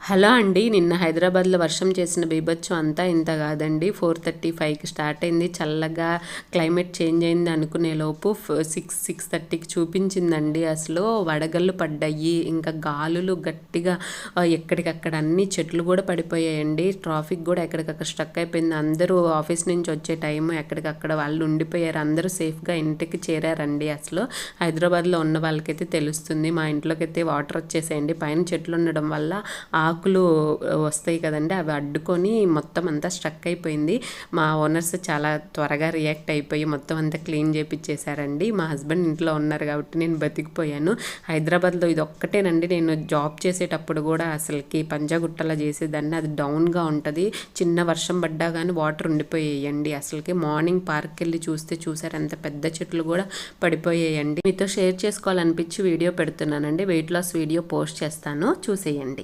Hello అండి. నిన్న హైదరాబాద్లో వర్షం చేసిన బీభత్సం అంతా ఇంత కాదండి. 4:35కి స్టార్ట్ అయింది. చల్లగా క్లైమేట్ చేంజ్ అయింది అనుకునే లోపు 6:30కి చూపించిందండి. అసలు వడగళ్ళు పడ్డాయి, ఇంకా గాలులు గట్టిగా ఎక్కడికక్కడ అన్ని చెట్లు కూడా పడిపోయాయండి. ట్రాఫిక్ కూడా ఎక్కడికక్కడ స్ట్రక్ అయిపోయింది. అందరూ ఆఫీస్ నుంచి వచ్చే టైం ఎక్కడికక్కడ వాళ్ళు ఉండిపోయారు. అందరూ సేఫ్గా ఇంటికి చేరారండి. అసలు హైదరాబాద్లో ఉన్న వాళ్ళకైతే తెలుస్తుంది. మా ఇంట్లోకి అయితే వాటర్ వచ్చేసేయండి. పైన చెట్లు ఉండడం వల్ల ఆకులు వస్తాయి కదండి, అవి అడ్డుకొని మొత్తం అంతా స్ట్రక్ అయిపోయింది. మా ఓనర్స్ చాలా త్వరగా రియాక్ట్ అయిపోయి మొత్తం అంతా క్లీన్ చేపించేశారండి. మా హస్బెండ్ ఇంట్లో ఉన్నారు కాబట్టి నేను బతికిపోయాను. హైదరాబాద్లో ఇది ఒక్కటేనండి. నేను జాబ్ చేసేటప్పుడు కూడా అసలుకి పంజాగుట్టలా చేసేదాన్ని. అది డౌన్గా ఉంటుంది. చిన్న వర్షం పడ్డా కానీ వాటర్ ఉండిపోయాయండి. అసలుకి మార్నింగ్ పార్క్కి వెళ్ళి చూసారు అంత పెద్ద చెట్లు కూడా పడిపోయాయండి. మీతో షేర్ చేసుకోవాలనిపించి వీడియో పెడుతున్నానండి. వెయిట్ లాస్ వీడియో పోస్ట్ చేస్తాను, చూసేయండి.